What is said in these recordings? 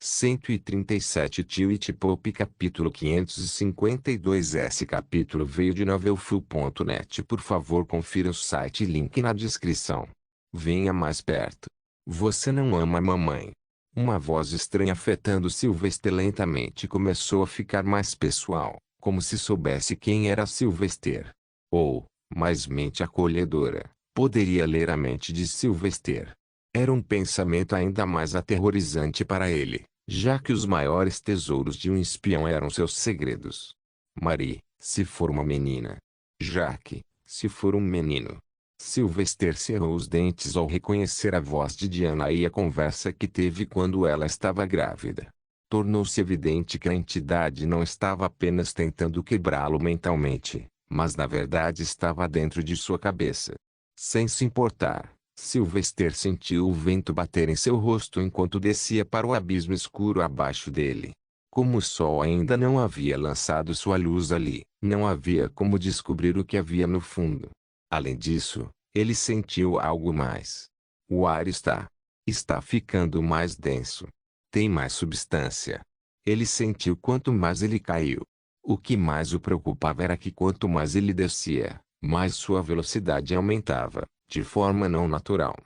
137 Tio It Pop capítulo 552. Esse capítulo veio de novelfull.net. Por favor, confira o site, link na descrição. Venha mais perto. Você não ama a mamãe? Uma voz estranha afetando Sylvester lentamente começou a ficar mais pessoal, como se soubesse quem era Sylvester. Ou, mais mente acolhedora, poderia ler a mente de Sylvester. Era um pensamento ainda mais aterrorizante para ele, já que os maiores tesouros de um espião eram seus segredos. Marie, se for uma menina. Jack, se for um menino. Sylvester cerrou os dentes ao reconhecer a voz de Diana e a conversa que teve quando ela estava grávida. Tornou-se evidente que a entidade não estava apenas tentando quebrá-lo mentalmente, mas na verdade estava dentro de sua cabeça. Sem se importar, Sylvester sentiu o vento bater em seu rosto enquanto descia para o abismo escuro abaixo dele. Como o sol ainda não havia lançado sua luz ali, não havia como descobrir o que havia no fundo. Além disso, ele sentiu algo mais. O ar está ficando mais denso. Tem mais substância. Ele sentiu quanto mais ele caiu. O que mais o preocupava era que quanto mais ele descia, mais sua velocidade aumentava, de forma não natural.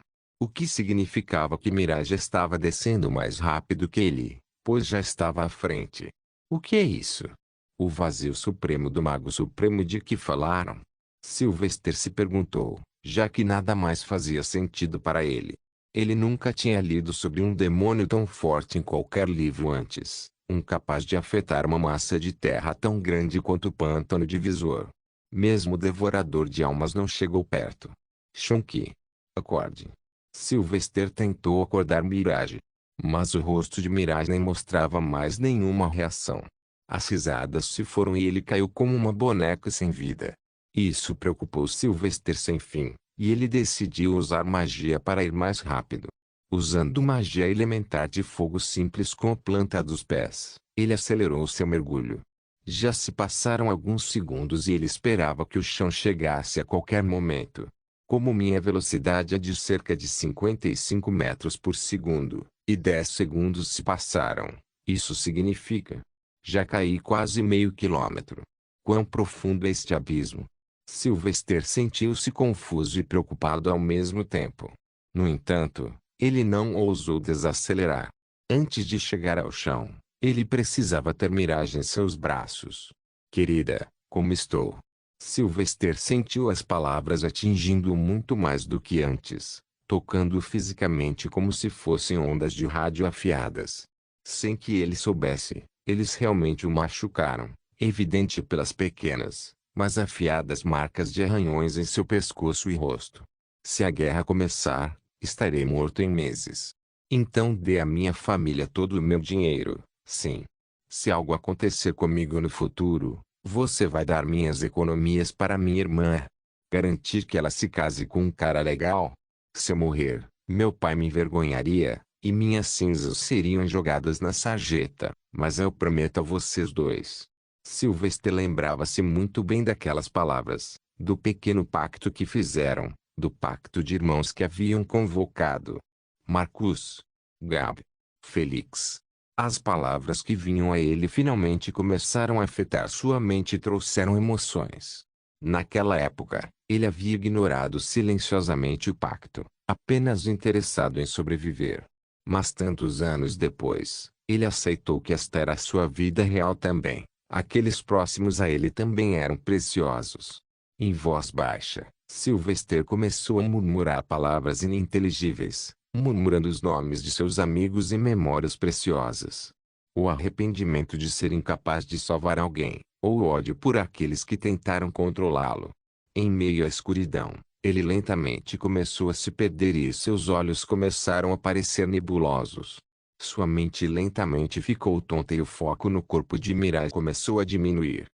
O que significava que Mirage estava descendo mais rápido que ele, pois já estava à frente. O que é isso? O vazio supremo do Mago Supremo de que falaram? Sylvester se perguntou, já que nada mais fazia sentido para ele. Ele nunca tinha lido sobre um demônio tão forte em qualquer livro antes, capaz de afetar uma massa de terra tão grande quanto o pântano de Visor. Mesmo o devorador de almas não chegou perto. Shonky, acorde. Sylvester tentou acordar Mirage. Mas o rosto de Mirage nem mostrava mais nenhuma reação. As risadas se foram e ele caiu como uma boneca sem vida. Isso preocupou Sylvester sem fim, e ele decidiu usar magia para ir mais rápido. Usando magia elementar de fogo simples com a planta dos pés, ele acelerou seu mergulho. Já se passaram alguns segundos e ele esperava que o chão chegasse a qualquer momento. Como minha velocidade é de cerca de 55 metros por segundo, e 10 segundos se passaram, isso significa: já caí quase meio quilômetro. Quão profundo é este abismo? Sylvester sentiu-se confuso e preocupado ao mesmo tempo. No entanto, ele não ousou desacelerar. Antes de chegar ao chão, ele precisava ter Mirage em seus braços. Querida, como estou? Sylvester sentiu as palavras atingindo-o muito mais do que antes, tocando-o fisicamente como se fossem ondas de rádio afiadas. Sem que ele soubesse, eles realmente o machucaram, evidente pelas pequenas, mas afiadas marcas de arranhões em seu pescoço e rosto. Se a guerra começar, estarei morto em meses. Então dê à minha família todo o meu dinheiro, sim. Se algo acontecer comigo no futuro, você vai dar minhas economias para minha irmã. Garantir que ela se case com um cara legal. Se eu morrer, meu pai me envergonharia, e minhas cinzas seriam jogadas na sarjeta, mas eu prometo a vocês dois. Sylvester lembrava-se muito bem daquelas palavras, do pequeno pacto que fizeram, do pacto de irmãos que haviam convocado. Marcus, Gab, Felix. As palavras que vinham a ele finalmente começaram a afetar sua mente e trouxeram emoções. Naquela época, ele havia ignorado silenciosamente o pacto, apenas interessado em sobreviver. Mas tantos anos depois, ele aceitou que esta era a sua vida real também. Aqueles próximos a ele também eram preciosos. Em voz baixa, Sylvester começou a murmurar palavras ininteligíveis, murmurando os nomes de seus amigos e memórias preciosas. O arrependimento de ser incapaz de salvar alguém, ou o ódio por aqueles que tentaram controlá-lo. Em meio à escuridão, ele lentamente começou a se perder e seus olhos começaram a parecer nebulosos. Sua mente lentamente ficou tonta e o foco no corpo de Mirage começou a diminuir.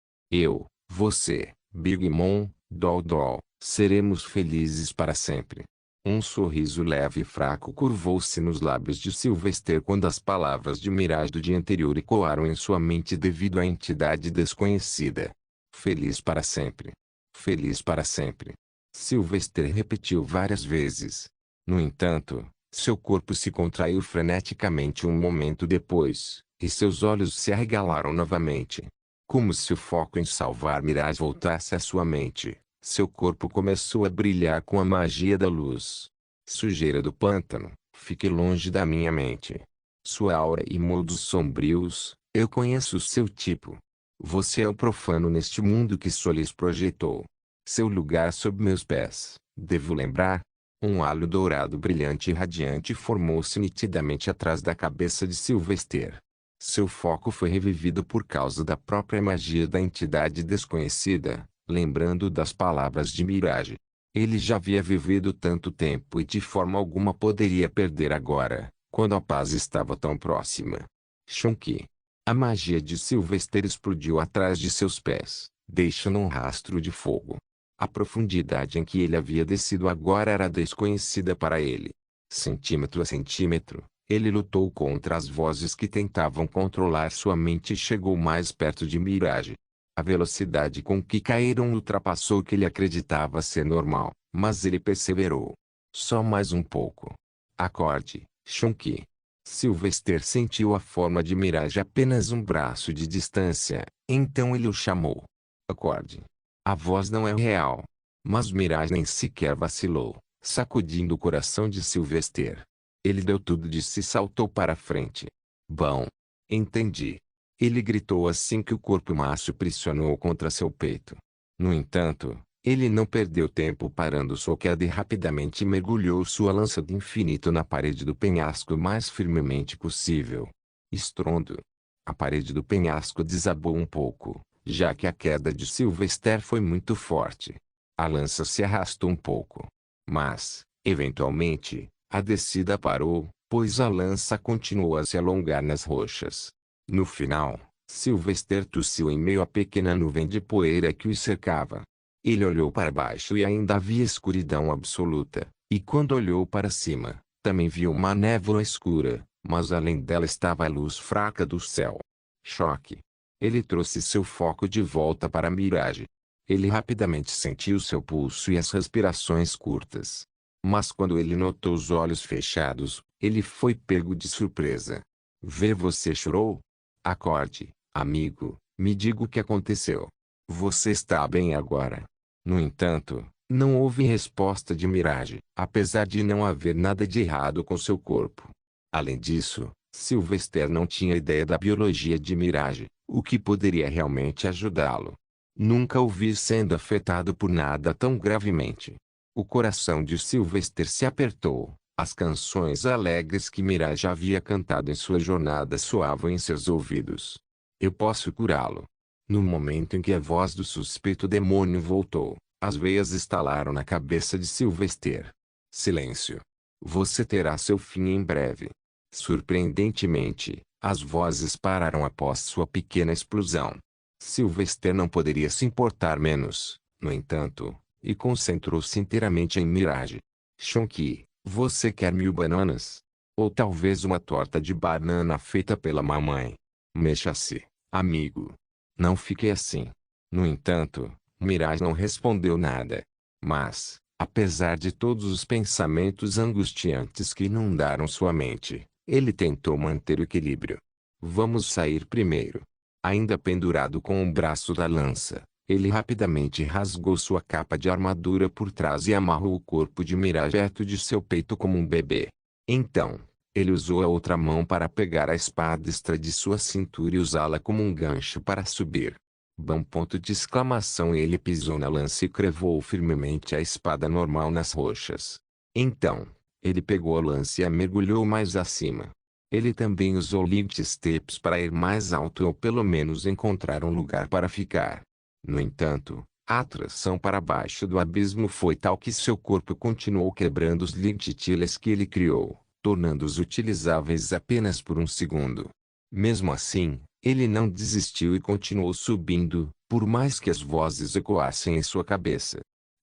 Você, Big Mom, Doll, seremos felizes para sempre. Um sorriso leve e fraco curvou-se nos lábios de Sylvester quando as palavras de Mirage do dia anterior ecoaram em sua mente devido à entidade desconhecida. Feliz para sempre. Feliz para sempre. Sylvester repetiu várias vezes. No entanto, Seu corpo se contraiu freneticamente um momento depois, e seus olhos se arregalaram novamente. Como se o foco em salvar Mirage voltasse à sua mente, seu corpo começou a brilhar com a magia da luz. Sujeira do pântano, fique longe da minha mente. Sua aura e modos sombrios, eu conheço o seu tipo. Você é o profano neste mundo que Solis projetou. Seu lugar sob meus pés, devo lembrar? Um halo dourado brilhante e radiante formou-se nitidamente atrás da cabeça de Sylvester. Seu foco foi revivido por causa da própria magia da entidade desconhecida, lembrando das palavras de Mirage. Ele já havia vivido tanto tempo e de forma alguma poderia perder agora, quando a paz estava tão próxima. Shonky. A magia de Sylvester explodiu atrás de seus pés, deixando um rastro de fogo. A profundidade em que ele havia descido agora era desconhecida para ele. Centímetro a centímetro, ele lutou contra as vozes que tentavam controlar sua mente e chegou mais perto de Mirage. A velocidade com que caíram ultrapassou o que ele acreditava ser normal, mas ele perseverou. Só mais um pouco. Acorde, Shonky. Sylvester sentiu a forma de Mirage apenas um braço de distância, então ele o chamou. Acorde. A voz não é real. Mas Mirage nem sequer vacilou, sacudindo o coração de Sylvester. Ele deu tudo de si e saltou para a frente. Bom. Entendi. Ele gritou assim que o corpo macio pressionou contra seu peito. No entanto, ele não perdeu tempo parando sua queda e rapidamente mergulhou sua lança de infinito na parede do penhasco o mais firmemente possível. Estrondo. A parede do penhasco desabou um pouco, já que a queda de Sylvester foi muito forte. A lança se arrastou um pouco. Mas, eventualmente, a descida parou, pois a lança continuou a se alongar nas rochas. No final, Sylvester tossiu em meio à pequena nuvem de poeira que o cercava. Ele olhou para baixo e ainda havia escuridão absoluta, e quando olhou para cima, também viu uma névoa escura, mas além dela estava a luz fraca do céu. Choque. Ele trouxe seu foco de volta para a Mirage. Ele rapidamente sentiu seu pulso e as respirações curtas. Mas quando ele notou os olhos fechados, ele foi pego de surpresa. Ver você chorou? Acorde, amigo, me diga o que aconteceu. Você está bem agora? No entanto, não houve resposta de Mirage, apesar de não haver nada de errado com seu corpo. Além disso, Sylvester não tinha ideia da biologia de Mirage, o que poderia realmente ajudá-lo. Nunca o vi sendo afetado por nada tão gravemente. O coração de Sylvester se apertou. As canções alegres que Mirage havia cantado em sua jornada soavam em seus ouvidos. Eu posso curá-lo. No momento em que a voz do suspeito demônio voltou, as veias estalaram na cabeça de Sylvester. Silêncio. Você terá seu fim em breve. Surpreendentemente, as vozes pararam após sua pequena explosão. Sylvester não poderia se importar menos, no entanto, e concentrou-se inteiramente em Mirage. Shonky, você quer 1000 bananas? Ou talvez uma torta de banana feita pela mamãe? Mexa-se, amigo. Não fique assim. No entanto, Mirage não respondeu nada. Mas, apesar de todos os pensamentos angustiantes que inundaram sua mente, ele tentou manter o equilíbrio. Vamos sair primeiro. Ainda pendurado com o braço da lança, ele rapidamente rasgou sua capa de armadura por trás e amarrou o corpo de Mirage perto de seu peito como um bebê. Então, ele usou a outra mão para pegar a espada extra de sua cintura e usá-la como um gancho para subir. Bom ponto de exclamação. Ele pisou na lança e crevou firmemente a espada normal nas rochas. Então, ele pegou a lança e a mergulhou mais acima. Ele também usou Light Steps para ir mais alto ou pelo menos encontrar um lugar para ficar. No entanto, a atração para baixo do abismo foi tal que seu corpo continuou quebrando os lintiles que ele criou, tornando-os utilizáveis apenas por um segundo. Mesmo assim, ele não desistiu e continuou subindo, por mais que as vozes ecoassem em sua cabeça.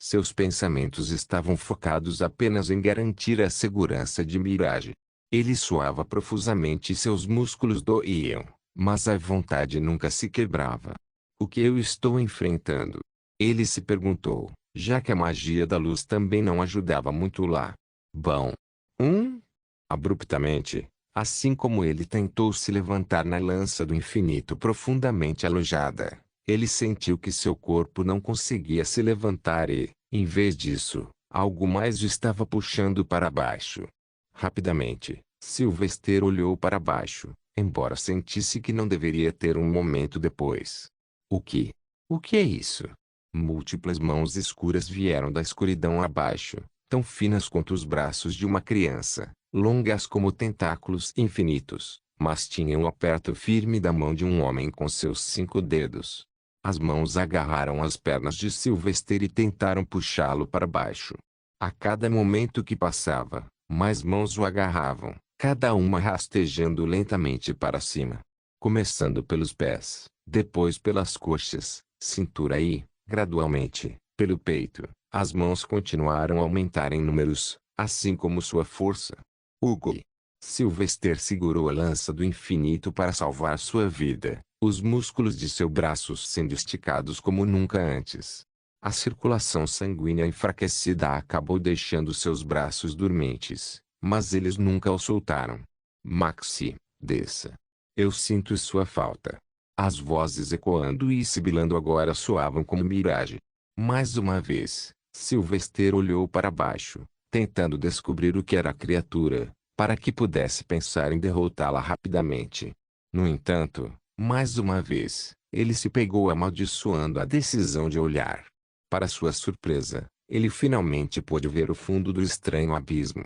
Seus pensamentos estavam focados apenas em garantir a segurança de Mirage. Ele suava profusamente e seus músculos doíam, mas a vontade nunca se quebrava. O que eu estou enfrentando? Ele se perguntou, já que a magia da luz também não ajudava muito lá. Bom. Abruptamente, assim como ele tentou se levantar na lança do infinito profundamente alojada, ele sentiu que seu corpo não conseguia se levantar e, em vez disso, algo mais o estava puxando para baixo. Rapidamente, Sylvester olhou para baixo, embora sentisse que não deveria ter um momento depois. O que? O que é isso? Múltiplas mãos escuras vieram da escuridão abaixo, tão finas quanto os braços de uma criança, longas como tentáculos infinitos, mas tinham o aperto firme da mão de um homem com seus 5 dedos. As mãos agarraram as pernas de Sylvester e tentaram puxá-lo para baixo. A cada momento que passava, mais mãos o agarravam, cada uma rastejando lentamente para cima. Começando pelos pés, depois pelas coxas, cintura e, gradualmente, pelo peito. As mãos continuaram a aumentar em números, assim como sua força. Hugo. Sylvester segurou a lança do infinito para salvar sua vida, os músculos de seu braço sendo esticados como nunca antes. A circulação sanguínea enfraquecida acabou deixando seus braços dormentes, mas eles nunca o soltaram. Maxi, desça. Eu sinto sua falta. As vozes ecoando e sibilando agora soavam como miragem. Mais uma vez, Sylvester olhou para baixo, tentando descobrir o que era a criatura, para que pudesse pensar em derrotá-la rapidamente. No entanto, mais uma vez, ele se pegou amaldiçoando a decisão de olhar. Para sua surpresa, ele finalmente pôde ver o fundo do estranho abismo.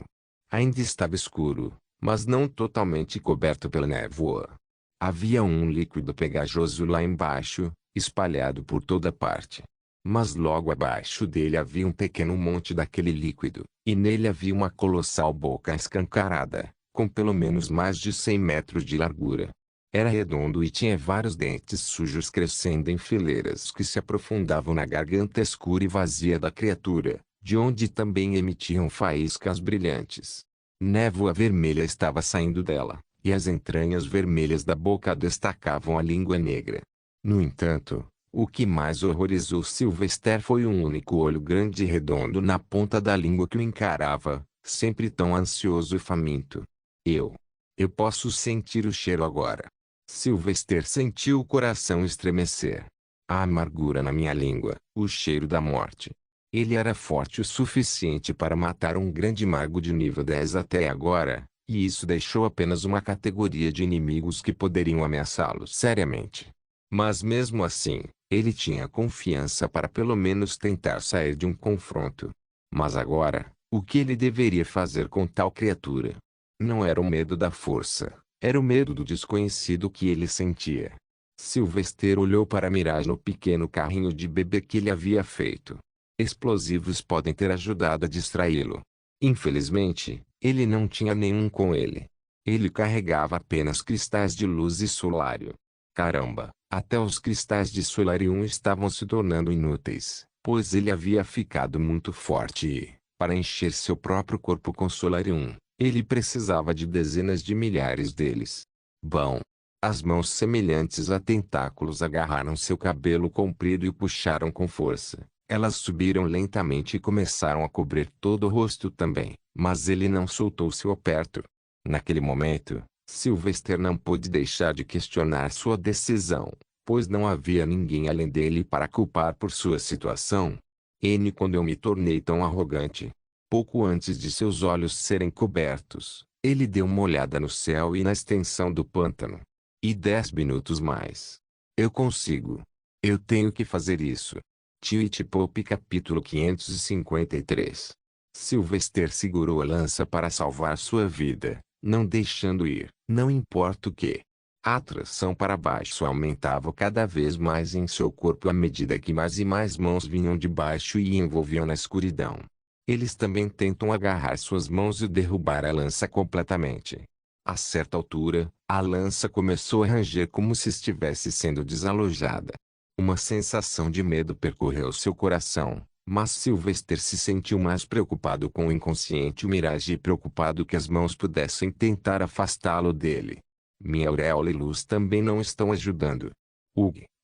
Ainda estava escuro, mas não totalmente coberto pela névoa. Havia um líquido pegajoso lá embaixo, espalhado por toda parte. Mas logo abaixo dele havia um pequeno monte daquele líquido, e nele havia uma colossal boca escancarada, com pelo menos mais de 100 metros de largura. Era redondo e tinha vários dentes sujos crescendo em fileiras que se aprofundavam na garganta escura e vazia da criatura, de onde também emitiam faíscas brilhantes. Névoa vermelha estava saindo dela, e as entranhas vermelhas da boca destacavam a língua negra. No entanto, o que mais horrorizou Sylvester foi um único olho grande e redondo na ponta da língua que o encarava, sempre tão ansioso e faminto. Eu posso sentir o cheiro agora. Sylvester sentiu o coração estremecer. A amargura na minha língua, o cheiro da morte. Ele era forte o suficiente para matar um grande mago de nível 10 até agora, e isso deixou apenas uma categoria de inimigos que poderiam ameaçá-lo seriamente. Mas mesmo assim, ele tinha confiança para pelo menos tentar sair de um confronto. Mas agora, o que ele deveria fazer com tal criatura? Não era o medo da força, era o medo do desconhecido que ele sentia. Sylvester olhou para a miragem no pequeno carrinho de bebê que ele havia feito. Explosivos podem ter ajudado a distraí-lo. Infelizmente, ele não tinha nenhum com ele. Ele carregava apenas cristais de luz e solário. Caramba, até os cristais de solarium estavam se tornando inúteis, pois ele havia ficado muito forte e, para encher seu próprio corpo com solarium, ele precisava de dezenas de milhares deles. Bom, as mãos semelhantes a tentáculos agarraram seu cabelo comprido e o puxaram com força. Elas subiram lentamente e começaram a cobrir todo o rosto também, mas ele não soltou seu aperto. Naquele momento, Sylvester não pôde deixar de questionar sua decisão, pois não havia ninguém além dele para culpar por sua situação. Quando eu me tornei tão arrogante. Pouco antes de seus olhos serem cobertos, ele deu uma olhada no céu e na extensão do pântano. E 10 minutos mais. Eu consigo. Eu tenho que fazer isso. Twitch Pop capítulo 553. Sylvester segurou a lança para salvar sua vida, não deixando ir, não importa o que. A atração para baixo aumentava cada vez mais em seu corpo à medida que mais e mais mãos vinham de baixo e envolviam na escuridão. Eles também tentam agarrar suas mãos e derrubar a lança completamente. A certa altura, a lança começou a ranger como se estivesse sendo desalojada. Uma sensação de medo percorreu seu coração, mas Sylvester se sentiu mais preocupado com o inconsciente Mirage e preocupado que as mãos pudessem tentar afastá-lo dele. Minha auréola e luz também não estão ajudando.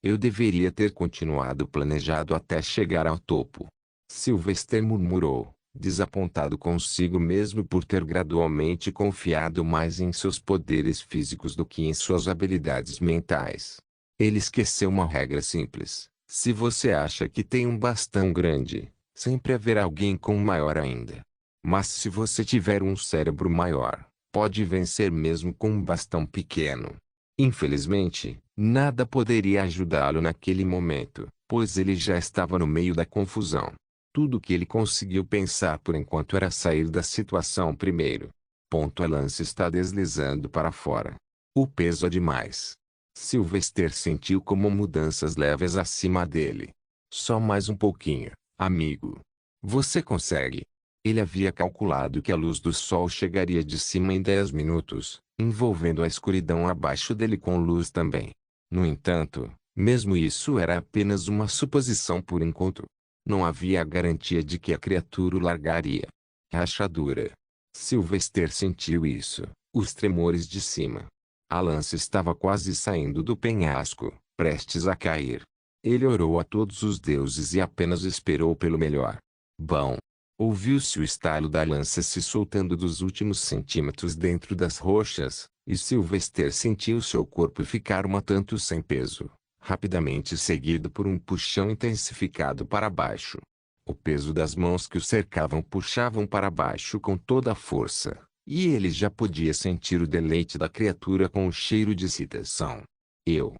Eu deveria ter continuado planejado até chegar ao topo. Sylvester murmurou, desapontado consigo mesmo por ter gradualmente confiado mais em seus poderes físicos do que em suas habilidades mentais. Ele esqueceu uma regra simples: se você acha que tem um bastão grande, sempre haverá alguém com um maior ainda. Mas se você tiver um cérebro maior, pode vencer mesmo com um bastão pequeno. Infelizmente, nada poderia ajudá-lo naquele momento, pois ele já estava no meio da confusão. Tudo que ele conseguiu pensar por enquanto era sair da situação primeiro. A lança está deslizando para fora. O peso é demais. Sylvester sentiu como mudanças leves acima dele. Só mais um pouquinho, amigo. Você consegue. Ele havia calculado que a luz do sol chegaria de cima em 10 minutos, envolvendo a escuridão abaixo dele com luz também. No entanto, mesmo isso era apenas uma suposição por enquanto. Não havia a garantia de que a criatura o largaria. Rachadura. Sylvester sentiu isso, os tremores de cima. A lança estava quase saindo do penhasco, prestes a cair. Ele orou a todos os deuses e apenas esperou pelo melhor. Bom. Ouviu-se o estalo da lança se soltando dos últimos centímetros dentro das rochas, e Sylvester sentiu seu corpo ficar um tanto sem peso, rapidamente seguido por um puxão intensificado para baixo. O peso das mãos que o cercavam puxavam para baixo com toda a força, e ele já podia sentir o deleite da criatura com o cheiro de excitação. Eu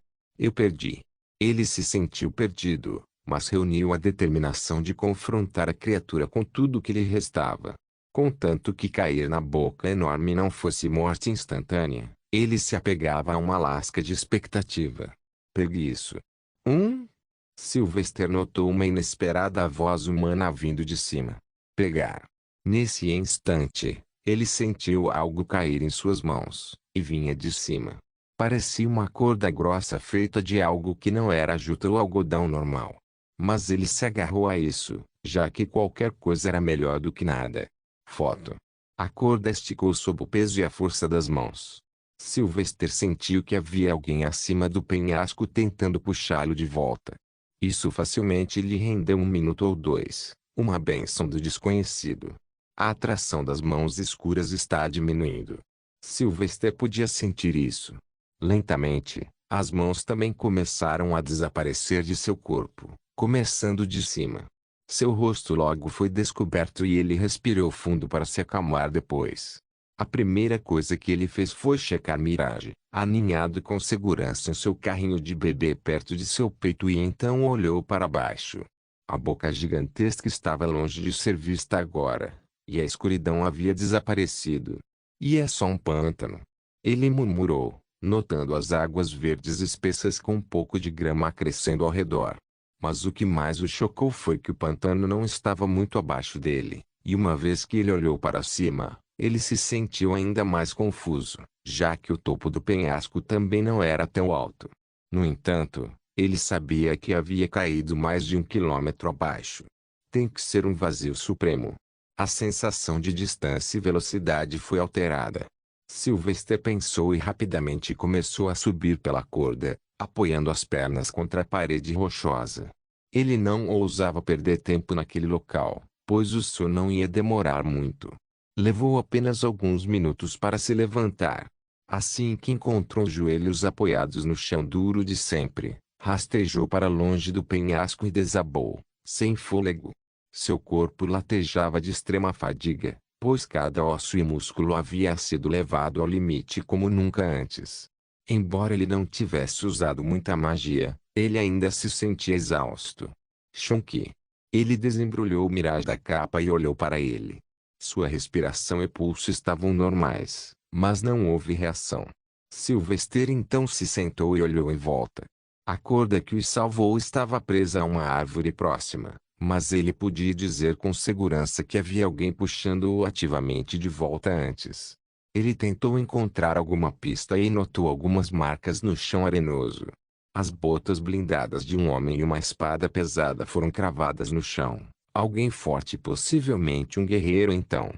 perdi. Ele se sentiu perdido, mas reuniu a determinação de confrontar a criatura com tudo o que lhe restava. Contanto que cair na boca enorme não fosse morte instantânea, ele se apegava a uma lasca de expectativa. Pegue isso. Sylvester notou uma inesperada voz humana vindo de cima. Pegar. Nesse instante, ele sentiu algo cair em suas mãos, e vinha de cima. Parecia uma corda grossa feita de algo que não era juta ou algodão normal. Mas ele se agarrou a isso, já que qualquer coisa era melhor do que nada. Foto. A corda esticou sob o peso e a força das mãos. Sylvester sentiu que havia alguém acima do penhasco tentando puxá-lo de volta. Isso facilmente lhe rendeu 1 minuto ou 2, uma bênção do desconhecido. A atração das mãos escuras está diminuindo. Sylvester podia sentir isso. Lentamente, as mãos também começaram a desaparecer de seu corpo, começando de cima. Seu rosto logo foi descoberto e ele respirou fundo para se acalmar depois. A primeira coisa que ele fez foi checar Mirage, aninhado com segurança em seu carrinho de bebê perto de seu peito, e então olhou para baixo. A boca gigantesca estava longe de ser vista agora, e a escuridão havia desaparecido. E é só um pântano. Ele murmurou, notando as águas verdes espessas com um pouco de grama crescendo ao redor. Mas o que mais o chocou foi que o pantano não estava muito abaixo dele, e uma vez que ele olhou para cima, ele se sentiu ainda mais confuso, já que o topo do penhasco também não era tão alto. No entanto, ele sabia que havia caído mais de 1 quilômetro abaixo. Tem que ser um vazio supremo. A sensação de distância e velocidade foi alterada. Sylvester pensou e rapidamente começou a subir pela corda, apoiando as pernas contra a parede rochosa. Ele não ousava perder tempo naquele local, pois o sono não ia demorar muito. Levou apenas alguns minutos para se levantar. Assim que encontrou os joelhos apoiados no chão duro de sempre, rastejou para longe do penhasco e desabou, sem fôlego. Seu corpo latejava de extrema fadiga, pois cada osso e músculo havia sido levado ao limite como nunca antes. Embora ele não tivesse usado muita magia, ele ainda se sentia exausto. Shonky. Ele desembrulhou o Mirage da capa e olhou para ele. Sua respiração e pulso estavam normais, mas não houve reação. Sylvester então se sentou e olhou em volta. A corda que os salvou estava presa a uma árvore próxima, mas ele podia dizer com segurança que havia alguém puxando-o ativamente de volta antes. Ele tentou encontrar alguma pista e notou algumas marcas no chão arenoso. As botas blindadas de um homem e uma espada pesada foram cravadas no chão. Alguém forte, possivelmente um guerreiro então.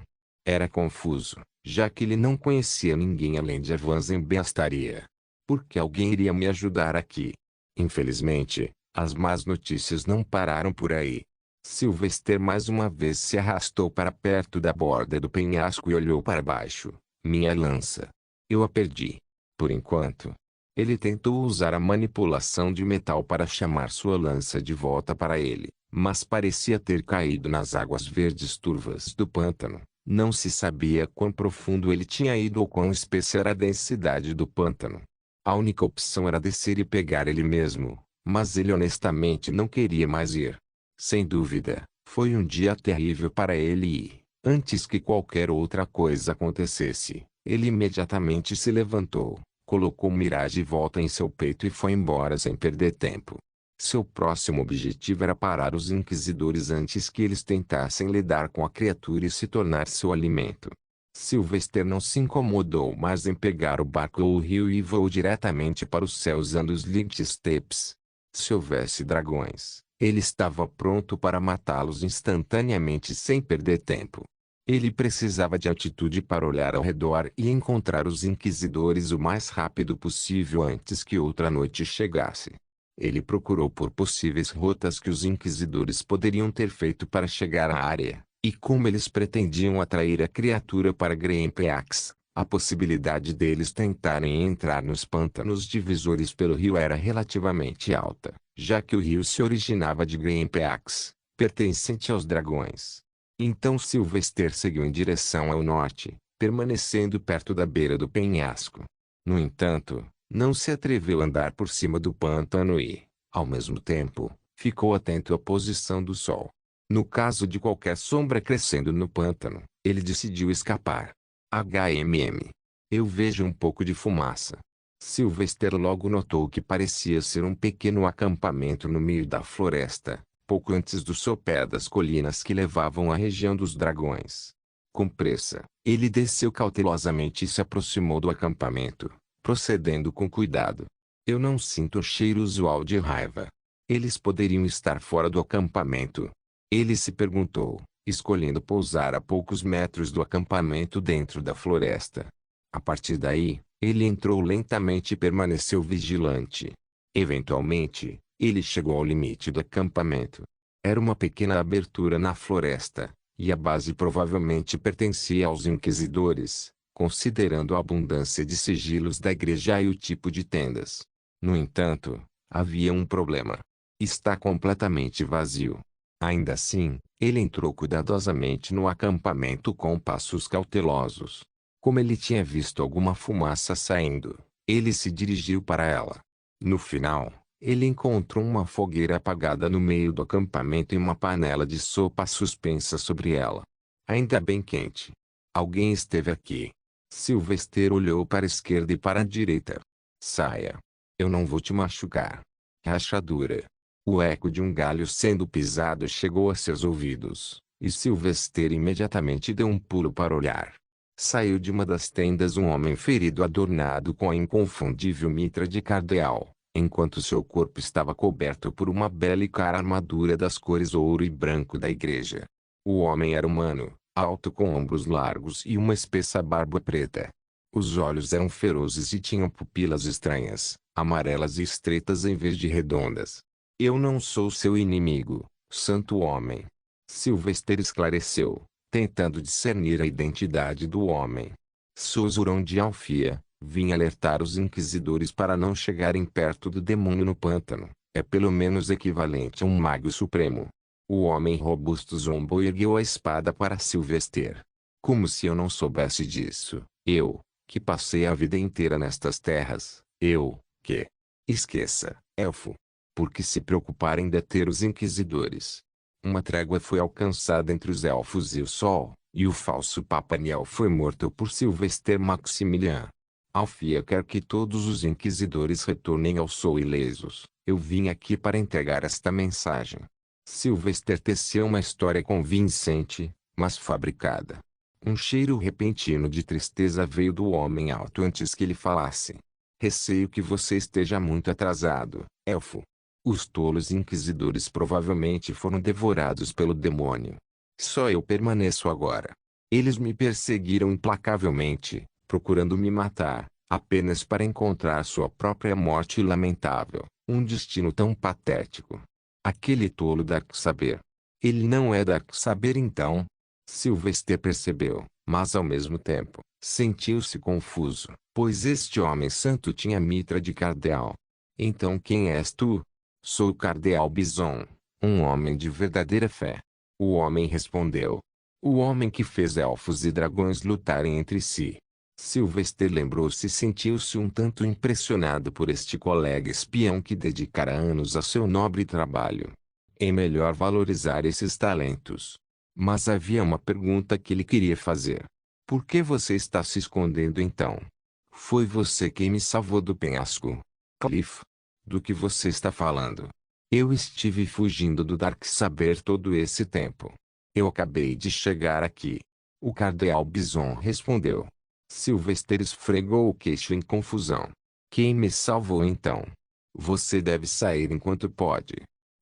Era confuso, já que ele não conhecia ninguém além de Evanzen Beastaria. Por que alguém iria me ajudar aqui? Infelizmente, as más notícias não pararam por aí. Sylvester mais uma vez se arrastou para perto da borda do penhasco e olhou para baixo. Minha lança. Eu a perdi. Por enquanto. Ele tentou usar a manipulação de metal para chamar sua lança de volta para ele, mas parecia ter caído nas águas verdes turvas do pântano. Não se sabia quão profundo ele tinha ido ou quão espessa era a densidade do pântano. A única opção era descer e pegar ele mesmo, mas ele honestamente não queria mais ir. Sem dúvida, foi um dia terrível para ele e, antes que qualquer outra coisa acontecesse, ele imediatamente se levantou, colocou Mirage de volta em seu peito e foi embora sem perder tempo. Seu próximo objetivo era parar os inquisidores antes que eles tentassem lidar com a criatura e se tornar seu alimento. Sylvester não se incomodou mais em pegar o barco ou o rio e voou diretamente para o céu usando os Lynx-Tapes. Se houvesse dragões, ele estava pronto para matá-los instantaneamente sem perder tempo. Ele precisava de altitude para olhar ao redor e encontrar os inquisidores o mais rápido possível antes que outra noite chegasse. Ele procurou por possíveis rotas que os inquisidores poderiam ter feito para chegar à área, e como eles pretendiam atrair a criatura para Greenpeace, a possibilidade deles tentarem entrar nos pântanos divisores pelo rio era relativamente alta, já que o rio se originava de Greenpeace, pertencente aos dragões. Então Sylvester seguiu em direção ao norte, permanecendo perto da beira do penhasco. No entanto, não se atreveu a andar por cima do pântano e, ao mesmo tempo, ficou atento à posição do sol. No caso de qualquer sombra crescendo no pântano, ele decidiu escapar. Eu vejo um pouco de fumaça. Sylvester logo notou que parecia ser um pequeno acampamento no meio da floresta, pouco antes do sopé das colinas que levavam à região dos dragões. Com pressa, ele desceu cautelosamente e se aproximou do acampamento, procedendo com cuidado. Eu não sinto um cheiro usual de raiva. Eles poderiam estar fora do acampamento. Ele se perguntou, escolhendo pousar a poucos metros do acampamento dentro da floresta. A partir daí, ele entrou lentamente e permaneceu vigilante. Eventualmente, ele chegou ao limite do acampamento. Era uma pequena abertura na floresta, e a base provavelmente pertencia aos inquisidores, considerando a abundância de sigilos da igreja e o tipo de tendas. No entanto, havia um problema. Está completamente vazio. Ainda assim, ele entrou cuidadosamente no acampamento com passos cautelosos. Como ele tinha visto alguma fumaça saindo, ele se dirigiu para ela. No final, ele encontrou uma fogueira apagada no meio do acampamento e uma panela de sopa suspensa sobre ela. Ainda bem quente. Alguém esteve aqui. Sylvester olhou para a esquerda e para a direita. Saia. Eu não vou te machucar. Rachadura. O eco de um galho sendo pisado chegou a seus ouvidos, e Sylvester imediatamente deu um pulo para olhar. Saiu de uma das tendas um homem ferido adornado com a inconfundível mitra de cardeal, enquanto seu corpo estava coberto por uma bela e cara armadura das cores ouro e branco da igreja. O homem era humano, alto com ombros largos e uma espessa barba preta. Os olhos eram ferozes e tinham pupilas estranhas, amarelas e estreitas em vez de redondas. Eu não sou seu inimigo, santo homem. Sylvester esclareceu, tentando discernir a identidade do homem. Sou Zurão de Alfia, vim alertar os inquisidores para não chegarem perto do demônio no pântano. É pelo menos equivalente a um mago supremo. O homem robusto zombou e ergueu a espada para Sylvester. Como se eu não soubesse disso, eu, que passei a vida inteira nestas terras, que... Esqueça, elfo. Por que se preocupar em deter os inquisidores? Uma trégua foi alcançada entre os elfos e o sol, e o falso Papa Niel foi morto por Sylvester Maximilian. Alfia quer que todos os inquisidores retornem ao sol ilesos. Eu vim aqui para entregar esta mensagem. Sylvester teceu uma história convincente, mas fabricada. Um cheiro repentino de tristeza veio do homem alto antes que ele falasse. Receio que você esteja muito atrasado, elfo. Os tolos inquisidores provavelmente foram devorados pelo demônio. Só eu permaneço agora. Eles me perseguiram implacavelmente, procurando me matar, apenas para encontrar sua própria morte lamentável, um destino tão patético. Aquele tolo dá que saber. Ele não é Dark Saber então? Sylvester percebeu, mas ao mesmo tempo, sentiu-se confuso, pois este homem santo tinha a mitra de cardeal. Então quem és tu? Sou o cardeal Bison, um homem de verdadeira fé. O homem respondeu. O homem que fez elfos e dragões lutarem entre si. Sylvester lembrou-se e sentiu-se um tanto impressionado por este colega espião que dedicara anos a seu nobre trabalho. É melhor valorizar esses talentos. Mas havia uma pergunta que ele queria fazer. Por que você está se escondendo então? Foi você quem me salvou do penhasco. Cliff. Do que você está falando? Eu estive fugindo do Dark Saber todo esse tempo. Eu acabei de chegar aqui. O cardeal Bison respondeu. Sylvester esfregou o queixo em confusão. Quem me salvou então? Você deve sair enquanto pode.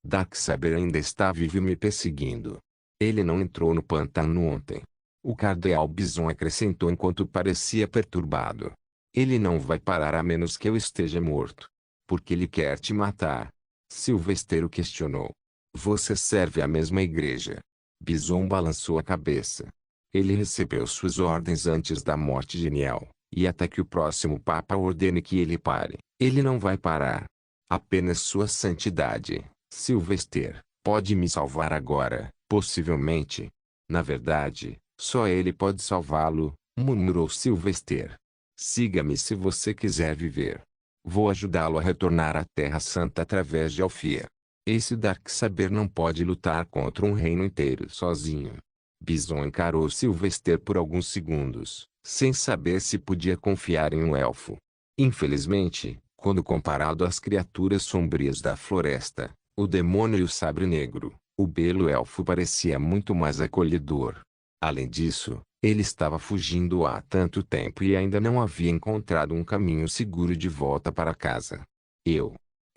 Dark Saber ainda está vivo e me perseguindo. Ele não entrou no pântano ontem. O cardeal Bison acrescentou enquanto parecia perturbado. Ele não vai parar a menos que eu esteja morto. Porque ele quer te matar. Sylvester o questionou. Você serve à mesma igreja? Bison balançou a cabeça. Ele recebeu suas ordens antes da morte de Niel, e até que o próximo Papa ordene que ele pare, ele não vai parar. Apenas sua santidade, Sylvester, pode me salvar agora, possivelmente. Na verdade, só ele pode salvá-lo, murmurou Sylvester. Siga-me se você quiser viver. Vou ajudá-lo a retornar à Terra Santa através de Alfia. Esse Dark Saber não pode lutar contra um reino inteiro sozinho. Bison encarou Sylvester por alguns segundos, sem saber se podia confiar em um elfo. Infelizmente, quando comparado às criaturas sombrias da floresta, o demônio e o sabre negro, o belo elfo parecia muito mais acolhedor. Além disso, ele estava fugindo há tanto tempo e ainda não havia encontrado um caminho seguro de volta para casa. Eu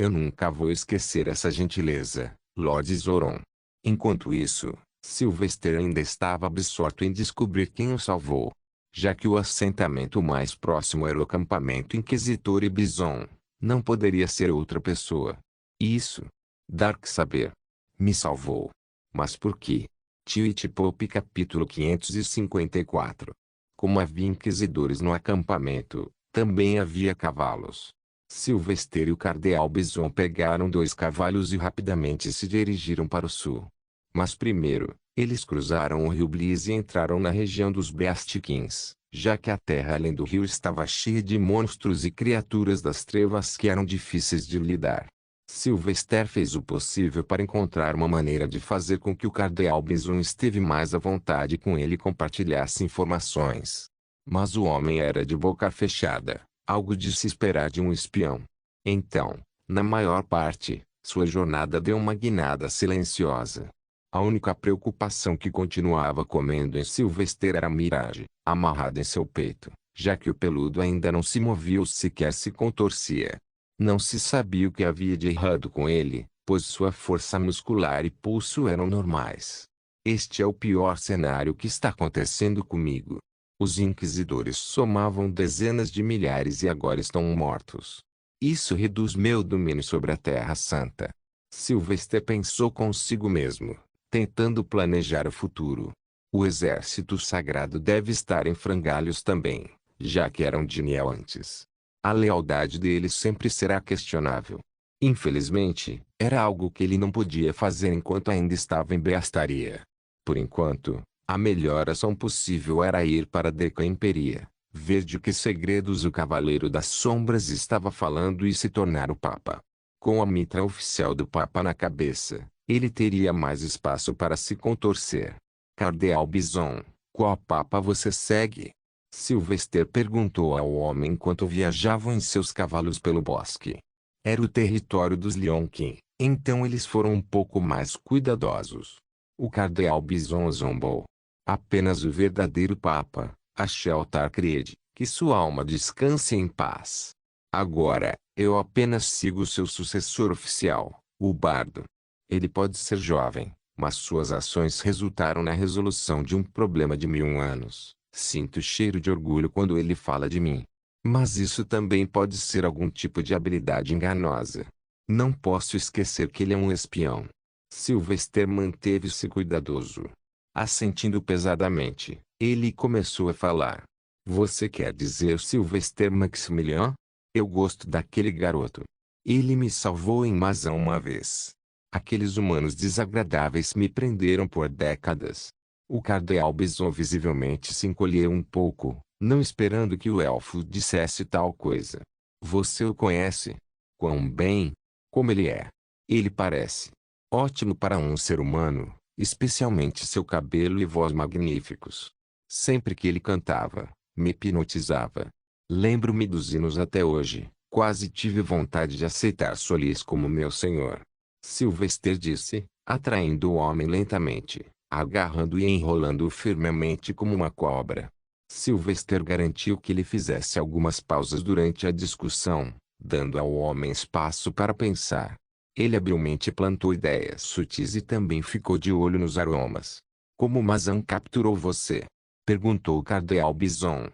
nunca vou esquecer essa gentileza, Lord Zoron. Enquanto isso, Sylvester ainda estava absorto em descobrir quem o salvou. Já que o assentamento mais próximo era o acampamento Inquisitor e Bison, não poderia ser outra pessoa. Isso. Dark Saber. Me salvou. Mas por quê? Tio-e-Pop capítulo 554. Como havia inquisidores no acampamento, também havia cavalos. Sylvester e o cardeal Bison pegaram 2 cavalos e rapidamente se dirigiram para o sul. Mas primeiro, eles cruzaram o rio Bliss e entraram na região dos Beastikins, já que a terra além do rio estava cheia de monstros e criaturas das trevas que eram difíceis de lidar. Sylvester fez o possível para encontrar uma maneira de fazer com que o cardeal Bison esteve mais à vontade com ele e compartilhasse informações. Mas o homem era de boca fechada, algo de se esperar de um espião. Então, na maior parte, sua jornada deu uma guinada silenciosa. A única preocupação que continuava comendo em Sylvester era a Mirage, amarrada em seu peito, já que o peludo ainda não se movia ou sequer se contorcia. Não se sabia o que havia de errado com ele, pois sua força muscular e pulso eram normais. Este é o pior cenário que está acontecendo comigo. Os inquisidores somavam dezenas de milhares e agora estão mortos. Isso reduz meu domínio sobre a Terra Santa. Sylvester pensou consigo mesmo, tentando planejar o futuro. O exército sagrado deve estar em frangalhos também, já que eram de Niel antes. A lealdade deles sempre será questionável. Infelizmente, era algo que ele não podia fazer enquanto ainda estava em Beastaria. Por enquanto, a melhor ação possível era ir para Deca Imperia, ver de que segredos o Cavaleiro das Sombras estava falando e se tornar o Papa. Com a mitra oficial do Papa na cabeça, ele teria mais espaço para se contorcer. Cardeal Bison, qual Papa você segue? Sylvester perguntou ao homem enquanto viajavam em seus cavalos pelo bosque. Era o território dos Leonkin, então eles foram um pouco mais cuidadosos. O cardeal Bison zombou. Apenas o verdadeiro Papa, Asheltar Creed, que sua alma descanse em paz. Agora, eu apenas sigo seu sucessor oficial, o Bardo. Ele pode ser jovem, mas suas ações resultaram na resolução de um problema de 1000 anos. Sinto cheiro de orgulho quando ele fala de mim. Mas isso também pode ser algum tipo de habilidade enganosa. Não posso esquecer que ele é um espião. Sylvester manteve-se cuidadoso. Assentindo pesadamente, ele começou a falar. Você quer dizer Sylvester Maximilian? Eu gosto daquele garoto. Ele me salvou em Mazan uma vez. Aqueles humanos desagradáveis me prenderam por décadas. O cardeal Bison visivelmente se encolheu um pouco, não esperando que o elfo dissesse tal coisa. Você o conhece? Quão bem? Como ele é? Ele parece ótimo para um ser humano, especialmente seu cabelo e voz magníficos. Sempre que ele cantava, me hipnotizava. Lembro-me dos hinos até hoje, quase tive vontade de aceitar Solis como meu senhor. Sylvester disse, atraindo o homem lentamente, agarrando e enrolando-o firmemente como uma cobra. Sylvester garantiu que ele fizesse algumas pausas durante a discussão, dando ao homem espaço para pensar. Ele habilmente plantou ideias sutis e também ficou de olho nos aromas. Como Mazan capturou você? Perguntou o cardeal Bison.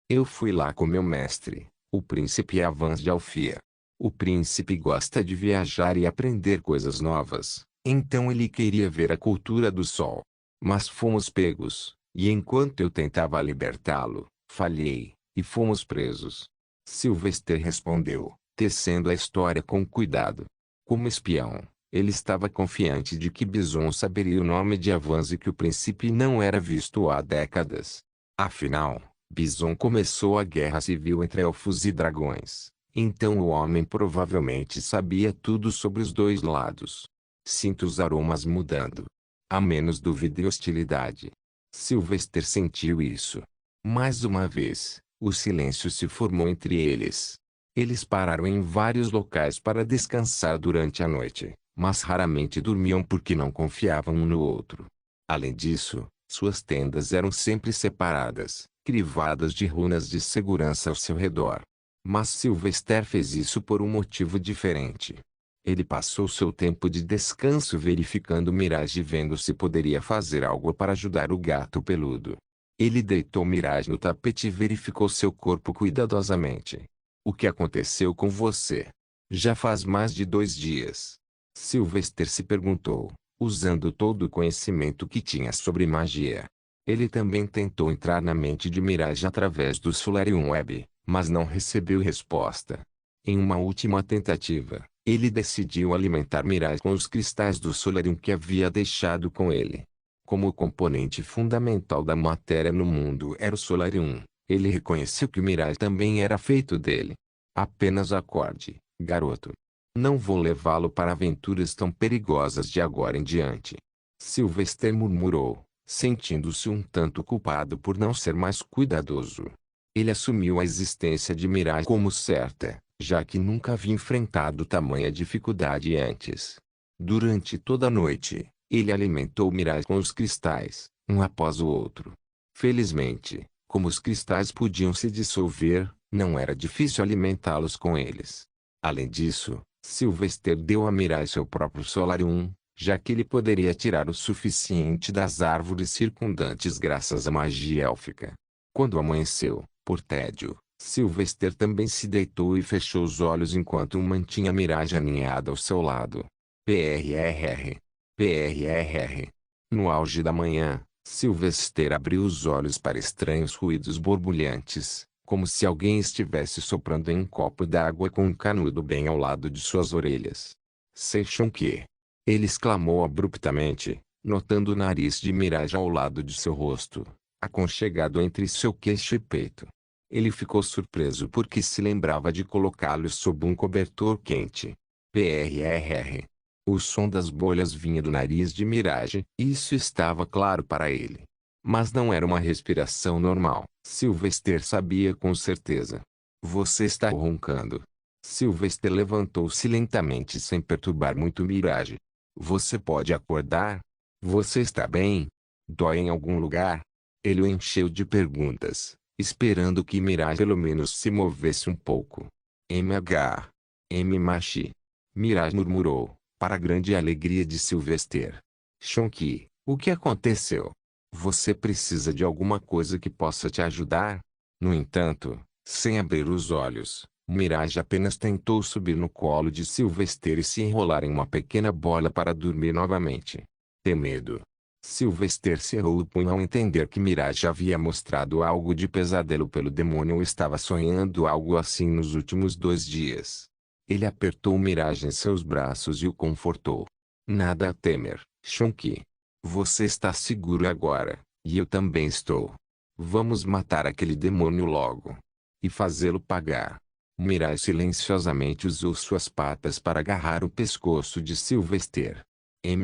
Eu fui lá com meu mestre, o príncipe Avans de Alfia. O príncipe gosta de viajar e aprender coisas novas, então ele queria ver a cultura do sol. Mas fomos pegos, e enquanto eu tentava libertá-lo, falhei, e fomos presos. Sylvester respondeu, tecendo a história com cuidado. Como espião, ele estava confiante de que Bison saberia o nome de Avans e que o príncipe não era visto há décadas. Afinal, Bison começou a guerra civil entre elfos e dragões, então o homem provavelmente sabia tudo sobre os dois lados. Sinto os aromas mudando. Há menos dúvida e hostilidade. Sylvester sentiu isso. Mais uma vez, o silêncio se formou entre eles. Eles pararam em vários locais para descansar durante a noite, mas raramente dormiam porque não confiavam um no outro. Além disso, suas tendas eram sempre separadas, crivadas de runas de segurança ao seu redor. Mas Sylvester fez isso por um motivo diferente. Ele passou seu tempo de descanso verificando Mirage e vendo se poderia fazer algo para ajudar o gato peludo. Ele deitou Mirage no tapete e verificou seu corpo cuidadosamente. O que aconteceu com você? Já faz mais de 2 dias. Sylvester se perguntou, usando todo o conhecimento que tinha sobre magia. Ele também tentou entrar na mente de Mirage através do Solarium Web, mas não recebeu resposta. Em uma última tentativa, ele decidiu alimentar Mirage com os cristais do Solarium que havia deixado com ele. Como o componente fundamental da matéria no mundo era o Solarium, ele reconheceu que Mirage também era feito dele. Apenas acorde, garoto. Não vou levá-lo para aventuras tão perigosas de agora em diante. Sylvester murmurou, sentindo-se um tanto culpado por não ser mais cuidadoso. Ele assumiu a existência de Mirage como certa, já que nunca havia enfrentado tamanha dificuldade antes. Durante toda a noite, ele alimentou Mirage com os cristais, um após o outro. Felizmente, como os cristais podiam se dissolver, não era difícil alimentá-los com eles. Além disso, Sylvester deu a Mirage seu próprio Solarium, já que ele poderia tirar o suficiente das árvores circundantes graças à magia élfica. Quando amanheceu, por tédio, Sylvester também se deitou e fechou os olhos enquanto mantinha a Mirage aninhada ao seu lado. PRRR. PRRR. No auge da manhã, Sylvester abriu os olhos para estranhos ruídos borbulhantes, como se alguém estivesse soprando em um copo d'água com um canudo bem ao lado de suas orelhas. Seixam que? Ele exclamou abruptamente, notando o nariz de Mirage ao lado de seu rosto, aconchegado entre seu queixo e peito. Ele ficou surpreso porque se lembrava de colocá-lo sob um cobertor quente. PRRR. O som das bolhas vinha do nariz de Mirage, e isso estava claro para ele. Mas não era uma respiração normal. Sylvester sabia com certeza. Você está roncando. Sylvester levantou-se lentamente sem perturbar muito Mirage. Você pode acordar? Você está bem? Dói em algum lugar? Ele o encheu de perguntas, esperando que Mirage pelo menos se movesse um pouco. MH. M. Machi. Mirage murmurou, para a grande alegria de Sylvester. Shonky, o que aconteceu? Você precisa de alguma coisa que possa te ajudar? No entanto, sem abrir os olhos, Mirage apenas tentou subir no colo de Sylvester e se enrolar em uma pequena bola para dormir novamente. Temedo. Sylvester cerrou o punho ao entender que Mirage havia mostrado algo de pesadelo pelo demônio ou estava sonhando algo assim nos últimos 2 dias. Ele apertou Mirage em seus braços e o confortou. Nada a temer, Shonky. Você está seguro agora, e eu também estou. Vamos matar aquele demônio logo. E fazê-lo pagar. Mirage silenciosamente usou suas patas para agarrar o pescoço de Sylvester.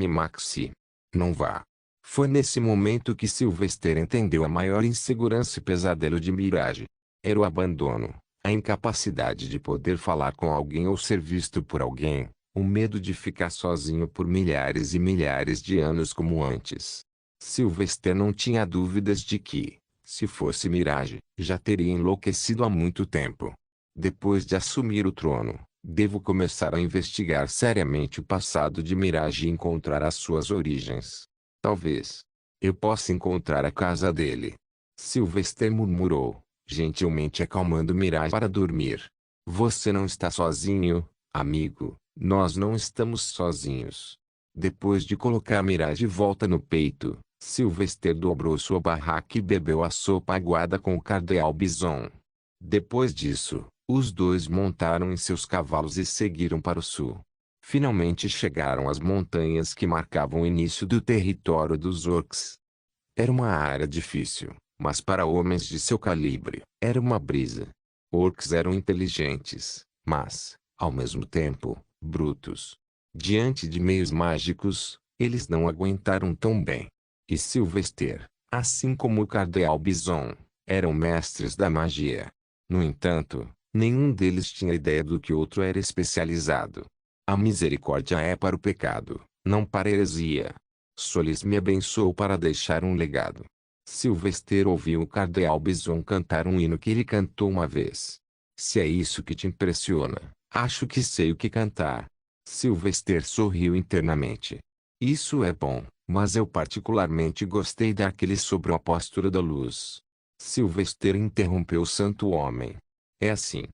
Maxi. Não vá. Foi nesse momento que Sylvester entendeu a maior insegurança e pesadelo de Mirage. Era o abandono, a incapacidade de poder falar com alguém ou ser visto por alguém, o medo de ficar sozinho por milhares e milhares de anos como antes. Sylvester não tinha dúvidas de que, se fosse Mirage, já teria enlouquecido há muito tempo. Depois de assumir o trono, devo começar a investigar seriamente o passado de Mirage e encontrar as suas origens. Talvez eu possa encontrar a casa dele. Sylvester murmurou, gentilmente acalmando Mirage para dormir. Você não está sozinho, amigo. Nós não estamos sozinhos. Depois de colocar Mirage de volta no peito, Sylvester dobrou sua barraca e bebeu a sopa aguada com o cardeal Bison. Depois disso, os dois montaram em seus cavalos e seguiram para o sul. Finalmente chegaram às montanhas que marcavam o início do território dos orcs. Era uma área difícil, mas para homens de seu calibre, era uma brisa. Orcs eram inteligentes, mas, ao mesmo tempo, brutos. Diante de meios mágicos, eles não aguentaram tão bem. E Sylvester, assim como o cardeal Bison, eram mestres da magia. No entanto, nenhum deles tinha ideia do que o outro era especializado. A misericórdia é para o pecado, não para a heresia. Solis me abençoou para deixar um legado. Sylvester ouviu o cardeal Bison cantar um hino que ele cantou uma vez. Se é isso que te impressiona, acho que sei o que cantar. Sylvester sorriu internamente. Isso é bom, mas eu particularmente gostei daquele sobre o apóstolo da luz. Sylvester interrompeu o santo homem. É assim.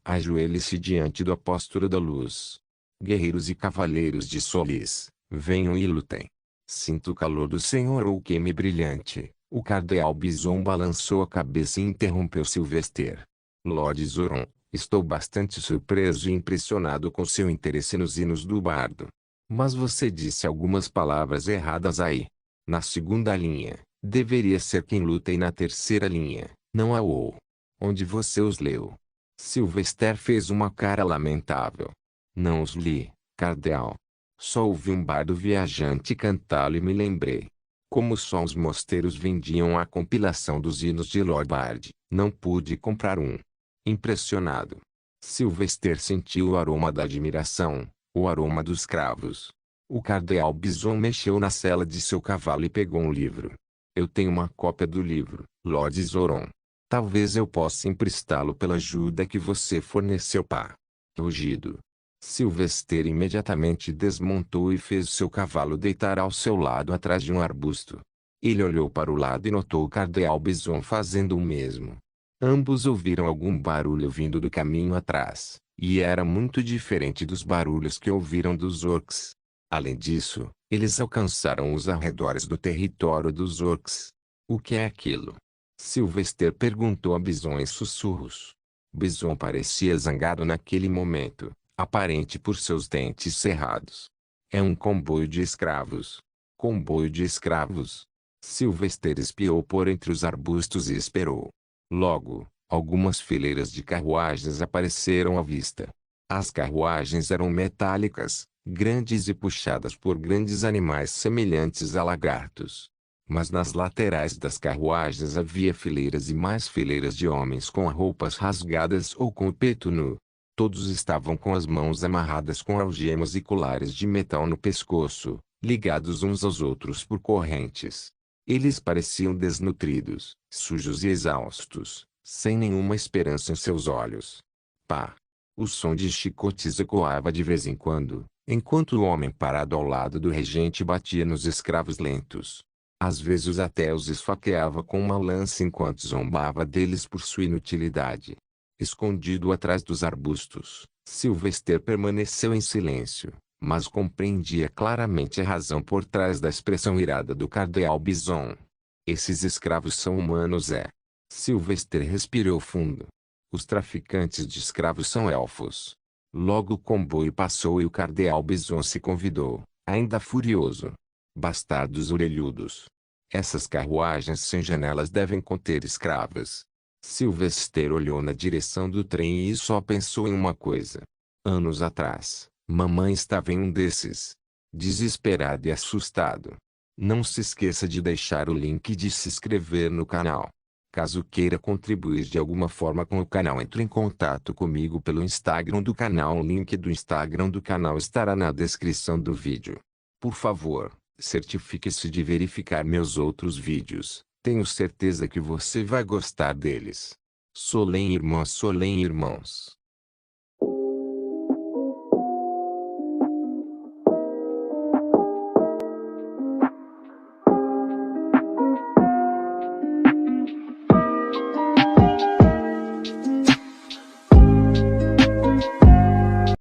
Ajoelhe-se diante do apóstolo da luz. Guerreiros e cavaleiros de Solis, venham e lutem. Sinto o calor do Senhor ou queime brilhante. O cardeal Bison balançou a cabeça e interrompeu Sylvester. Lord Zoron, estou bastante surpreso e impressionado com seu interesse nos hinos do bardo. Mas você disse algumas palavras erradas aí. Na segunda linha, deveria ser quem luta e na terceira linha, não há ou. Onde você os leu? Sylvester fez uma cara lamentável. Não os li, cardeal. Só ouvi um bardo viajante cantá-lo e me lembrei. Como só os mosteiros vendiam a compilação dos hinos de Lord Bard, não pude comprar um. Impressionado. Sylvester sentiu o aroma da admiração, o aroma dos cravos. O cardeal Bison mexeu na sela de seu cavalo e pegou um livro. Eu tenho uma cópia do livro, Lord Zoron. Talvez eu possa emprestá-lo pela ajuda que você forneceu para. Rugido. Sylvester imediatamente desmontou e fez seu cavalo deitar ao seu lado atrás de um arbusto. Ele olhou para o lado e notou o cardeal Bison fazendo o mesmo. Ambos ouviram algum barulho vindo do caminho atrás, e era muito diferente dos barulhos que ouviram dos orcs. Além disso, eles alcançaram os arredores do território dos orcs. O que é aquilo? Sylvester perguntou a Bison em sussurros. Bison parecia zangado naquele momento, aparente por seus dentes cerrados. É um comboio de escravos. Comboio de escravos. Sylvester espiou por entre os arbustos e esperou. Logo, algumas fileiras de carruagens apareceram à vista. As carruagens eram metálicas, grandes e puxadas por grandes animais semelhantes a lagartos. Mas nas laterais das carruagens havia fileiras e mais fileiras de homens com roupas rasgadas ou com o peito nu. Todos estavam com as mãos amarradas com algemas e colares de metal no pescoço, ligados uns aos outros por correntes. Eles pareciam desnutridos, sujos e exaustos, sem nenhuma esperança em seus olhos. Pá! O som de chicotes ecoava de vez em quando, enquanto o homem parado ao lado do regente batia nos escravos lentos. Às vezes até os esfaqueava com uma lança enquanto zombava deles por sua inutilidade. Escondido atrás dos arbustos, Sylvester permaneceu em silêncio, mas compreendia claramente a razão por trás da expressão irada do cardeal Bison. Esses escravos são humanos, é. Sylvester respirou fundo. Os traficantes de escravos são elfos. Logo o comboio passou e o cardeal Bison se convidou, ainda furioso. Bastardos orelhudos. Essas carruagens sem janelas devem conter escravas. Sylvester olhou na direção do trem e só pensou em uma coisa. Anos atrás, mamãe estava em um desses. Desesperado e assustado. Não se esqueça de deixar o link e de se inscrever no canal. Caso queira contribuir de alguma forma com o canal, entre em contato comigo pelo Instagram do canal. O link do Instagram do canal estará na descrição do vídeo. Por favor, certifique-se de verificar meus outros vídeos. Tenho certeza que você vai gostar deles. Solem irmãos.